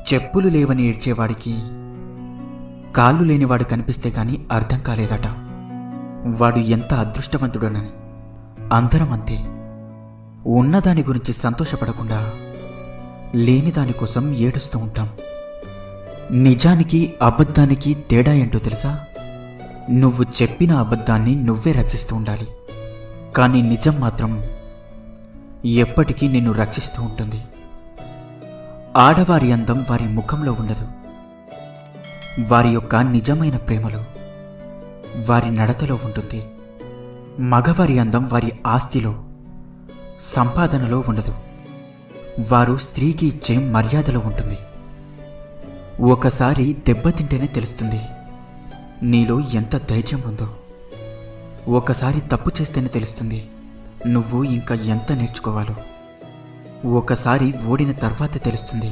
చెప్పులు లేవని ఏడ్చేవాడికి కాళ్ళు లేనివాడు కనిపిస్తే గాని అర్థం కాలేదట. వాడు ఎంత అదృష్టవంతుడోనని. అందరం అంతే. ఉన్నదాని గురించి సంతోషపడకుండా లేని దానికోసం ఏడుస్తూ ఉంటాం. నిజానికి అబద్ధానికి తేడా ఏంటో తెలుసా? నువ్వు చెప్పిన అబద్ధాన్ని నువ్వే రక్షిస్తూ ఉండాలి, కానీ నిజం మాత్రం ఎప్పటికీ నిన్ను రక్షిస్తూ ఉంటుంది. ఆడవారి అందం వారి ముఖంలో ఉండదు, వారి యొక్క నిజమైన ప్రేమలో, వారి నడతలో ఉంటుంది. మగవారి అందం వారి ఆస్తిలో, సంపాదనలో ఉండదు, వారు స్త్రీకి ఇచ్చే మర్యాదలో ఉంటుంది. ఒకసారి దెబ్బతింటేనే తెలుస్తుంది నీలో ఎంత ధైర్యం ఉందో. ఒకసారి తప్పు చేస్తేనే తెలుస్తుంది నువ్వు ఇంకా ఎంత నేర్చుకోవాలో. ఒకసారి ఓడిన తర్వాత తెలుస్తుంది